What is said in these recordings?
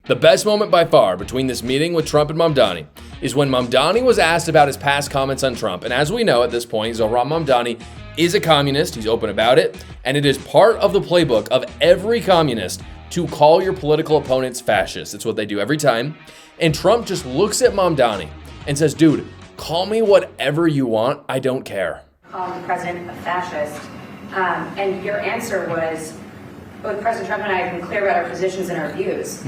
The best moment by far between this meeting with Trump and Mamdani is when Mamdani was asked about his past comments on Trump. And as we know at this point, Zohran Mamdani is a communist. He's open about it. And it is part of the playbook of every communist to call your political opponents fascists. It's what they do every time. And Trump just looks at Mamdani and says, dude, call me whatever you want. I don't care. Call the president a fascist. And your answer was, both President Trump and I have been clear about our positions and our views.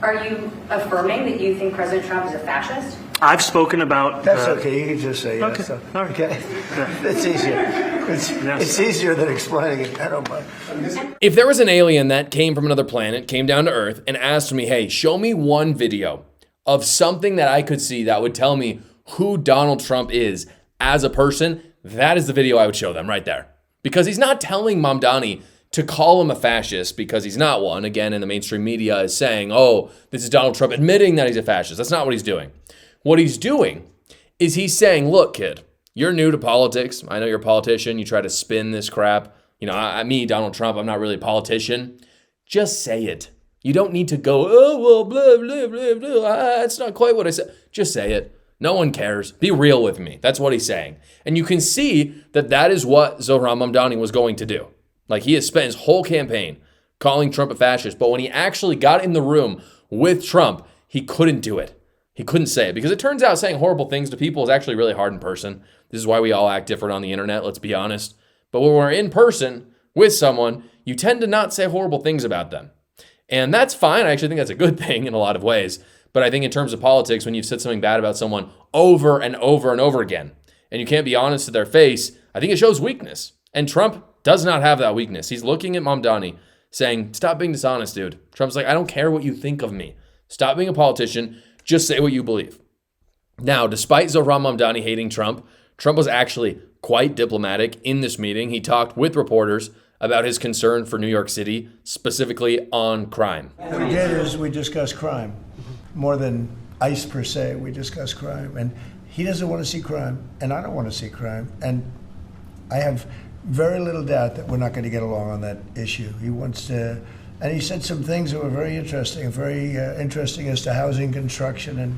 Are you affirming that you think President Trump is a fascist? I've spoken about... That's okay. You can just say yes. Okay. So, All right. okay. It's easier. It's easier than explaining it. I don't mind. If there was an alien that came from another planet, came down to Earth, and asked me, hey, show me one video of something that I could see that would tell me who Donald Trump is as a person, that is the video I would show them right there. Because he's not telling Mamdani to call him a fascist because he's not one. Again, in the mainstream media is saying, oh, this is Donald Trump admitting that he's a fascist. That's not what he's doing. What he's doing is he's saying, look, kid, you're new to politics. I know you're a politician. You try to spin this crap. You know, me, Donald Trump, I'm not really a politician. Just say it. You don't need to go, oh, well, blah, blah, blah, blah. That's not quite what I said. Just say it. No one cares. Be real with me. That's what he's saying. And you can see that that is what Zohran Mamdani was going to do. Like, he has spent his whole campaign calling Trump a fascist, but when he actually got in the room with Trump, he couldn't do it. He couldn't say it because it turns out saying horrible things to people is actually really hard in person. This is why we all act different on the internet, let's be honest. But when we're in person with someone, you tend to not say horrible things about them. And that's fine. I actually think that's a good thing in a lot of ways. But I think in terms of politics, when you've said something bad about someone over and over and over again, and you can't be honest to their face, I think it shows weakness. And Trump does not have that weakness. He's looking at Mamdani saying, stop being dishonest, dude. Trump's like, I don't care what you think of me. Stop being a politician. Just say what you believe. Now, despite Zohran Mamdani hating Trump, Trump was actually quite diplomatic in this meeting. He talked with reporters about his concern for New York City, specifically on crime. What we did is we discussed crime. More than ICE per se, we discussed crime. And he doesn't want to see crime, and I don't want to see crime. And I have very little doubt that we're not going to get along on that issue. He wants to, and he said some things that were very interesting as to housing construction, and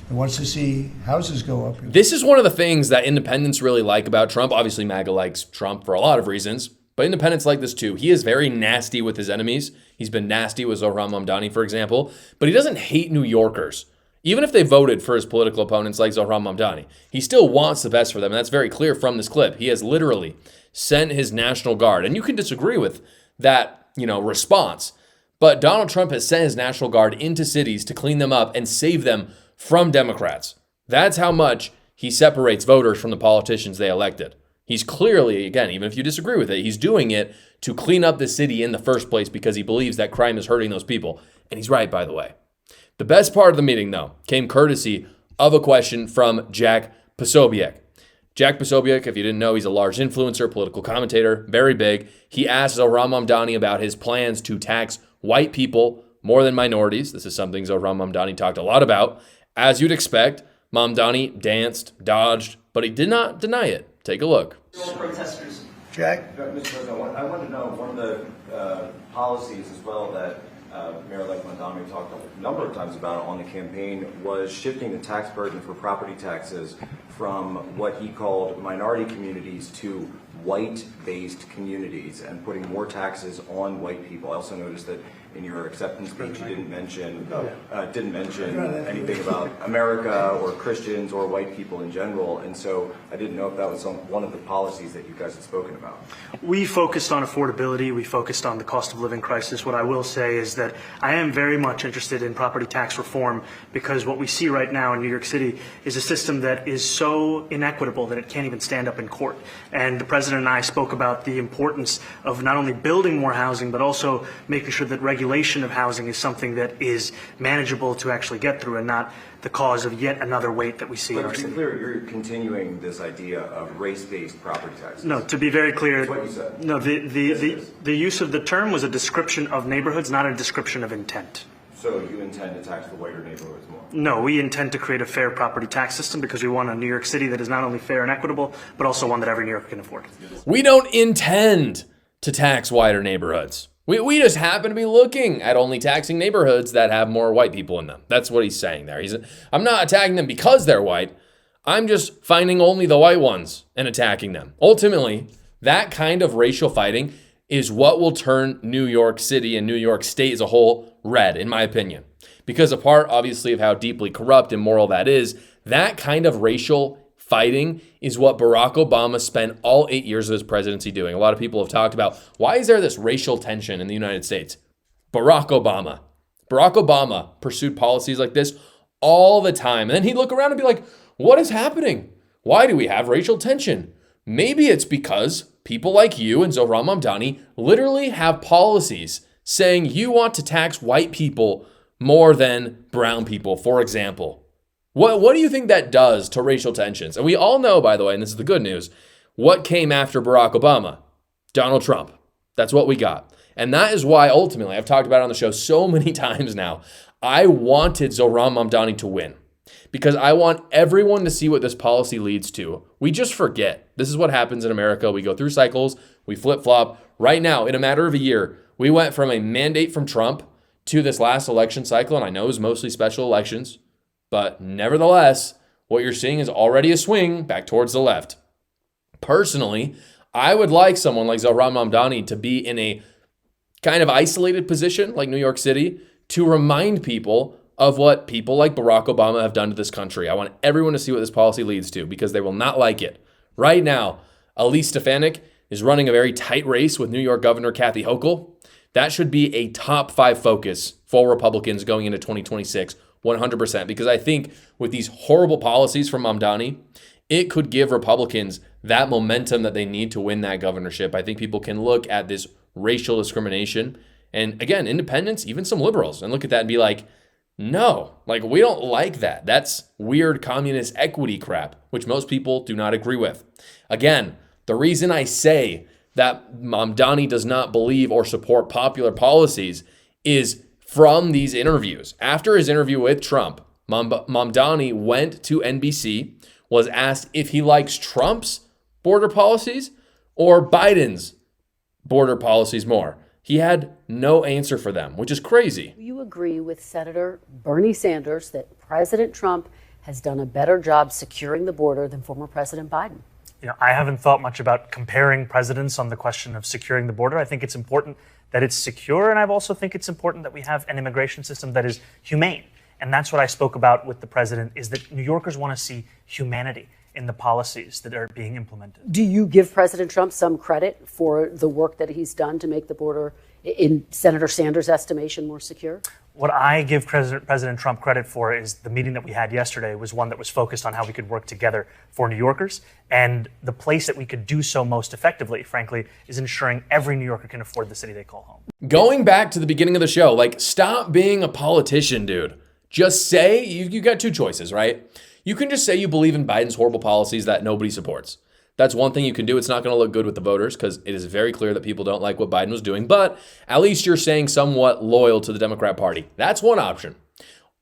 he wants to see houses go up. This is one of the things that independents really like about Trump. Obviously, MAGA likes Trump for a lot of reasons, but independents like this too. He is very nasty with his enemies. He's been nasty with Zohran Mamdani, for example, but he doesn't hate New Yorkers. Even if they voted for his political opponents like Zohran Mamdani, he still wants the best for them, and that's very clear from this clip. He has literally sent his National Guard, and you can disagree with that, response, but Donald Trump has sent his National Guard into cities to clean them up and save them from Democrats. That's how much he separates voters from the politicians they elected. He's clearly, again, even if you disagree with it, he's doing it to clean up the city in the first place because he believes that crime is hurting those people. And he's right, by the way. The best part of the meeting, though, came courtesy of a question from Jack Posobiec. Jack Posobiec, if you didn't know, he's a large influencer, political commentator, very big. He asked Zohran Mamdani about his plans to tax white people more than minorities. This is something Zohran Mamdani talked a lot about. As you'd expect, Mamdani danced, dodged, but he did not deny it. Take a look. Protesters. Jack? Mr. President, I wanted to know one of the policies as well that Mayor-elect Mamdani talked a number of times about on the campaign was shifting the tax burden for property taxes from what he called minority communities to white-based communities and putting more taxes on white people. I also noticed that in your acceptance speech you didn't mention anything about America or Christians or white people in general, and so I didn't know if that was one of the policies that you guys had spoken about. We focused on affordability. We focused on the cost of living crisis. What I will say is that I am very much interested in property tax reform because what we see right now in New York City is a system that is so inequitable that it can't even stand up in court. And the President and I spoke about the importance of not only building more housing, but also making sure that regulation of housing is something that is manageable to actually get through and not the cause of yet another weight that we see in our But to city. be clear, you're continuing this idea of race-based property taxes. No, to be very clear, That's what you said. no, the use of the term was a description of neighborhoods, not a description of intent. So you intend to tax the whiter neighborhoods more? No, we intend to create a fair property tax system because we want a New York City that is not only fair and equitable, but also one that every New Yorker can afford. We don't intend to tax wider neighborhoods. We just happen to be looking at only taxing neighborhoods that have more white people in them. That's what he's saying there. I'm not attacking them because they're white. I'm just finding only the white ones and attacking them. Ultimately, that kind of racial fighting is what will turn New York City and New York State as a whole red, in my opinion. Because a part, obviously, of how deeply corrupt and immoral that is, that kind of racial fighting is what Barack Obama spent all 8 years of his presidency doing. A lot of people have talked about, why is there this racial tension in the United States? Barack Obama pursued policies like this all the time. And then he'd look around and be like, what is happening? Why do we have racial tension? Maybe it's because people like you and Zohran Mamdani literally have policies saying you want to tax white people more than brown people, for example. What do you think that does to racial tensions? And we all know, by the way, and this is the good news, what came after Barack Obama? Donald Trump. That's what we got. And that is why, ultimately, I've talked about it on the show so many times now, I wanted Zohran Mamdani to win. Because I want everyone to see what this policy leads to. We just forget. This is what happens in America. We go through cycles. We flip-flop. Right now, in a matter of a year, we went from a mandate from Trump to this last election cycle, and I know it was mostly special elections, but nevertheless, what you're seeing is already a swing back towards the left. Personally, I would like someone like Zohran Mamdani to be in a kind of isolated position like New York City to remind people of what people like Barack Obama have done to this country. I want everyone to see what this policy leads to because they will not like it. Right now, Elise Stefanik is running a very tight race with New York Governor Kathy Hochul. That should be a top 5 focus for Republicans going into 2026, 100%, because I think with these horrible policies from Mamdani, it could give Republicans that momentum that they need to win that governorship. I think people can look at this racial discrimination and, again, independents, even some liberals, and look at that and be like, no, like we don't like that. That's weird communist equity crap, which most people do not agree with. Again, the reason I say that Mamdani does not believe or support popular policies is from these interviews. After his interview with Trump, Mamdani went to NBC, was asked if he likes Trump's border policies or Biden's border policies more. He had no answer for them, which is crazy. Do you agree with Senator Bernie Sanders that President Trump has done a better job securing the border than former President Biden? I haven't thought much about comparing presidents on the question of securing the border. I think it's important that it's secure, and I also think it's important that we have an immigration system that is humane. And that's what I spoke about with the president, is that New Yorkers want to see humanity in the policies that are being implemented. Do you give President Trump some credit for the work that he's done to make the border, in Senator Sanders' estimation, more secure? What I give President Trump credit for is the meeting that we had yesterday was one that was focused on how we could work together for New Yorkers. And the place that we could do so most effectively, frankly, is ensuring every New Yorker can afford the city they call home. Going back to the beginning of the show, like, stop being a politician, dude. Just say, you got 2 choices, right? You can just say you believe in Biden's horrible policies that nobody supports. That's one thing you can do. It's not going to look good with the voters because it is very clear that people don't like what Biden was doing, but at least you're saying somewhat loyal to the Democrat Party. That's one option.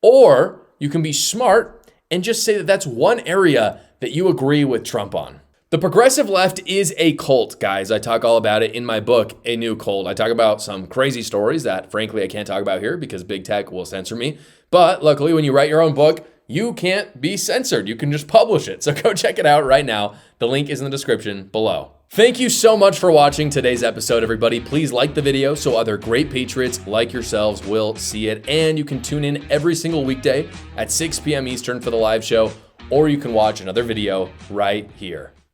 Or you can be smart and just say that that's one area that you agree with Trump on. The progressive left is a cult, guys. I talk all about it in my book, A New Cult. I talk about some crazy stories that, frankly, I can't talk about here because big tech will censor me. But luckily, when you write your own book, you can't be censored. You can just publish it. So go check it out right now. The link is in the description below. Thank you so much for watching today's episode, everybody. Please like the video so other great patriots like yourselves will see it. And you can tune in every single weekday at 6 p.m. Eastern for the live show, or you can watch another video right here.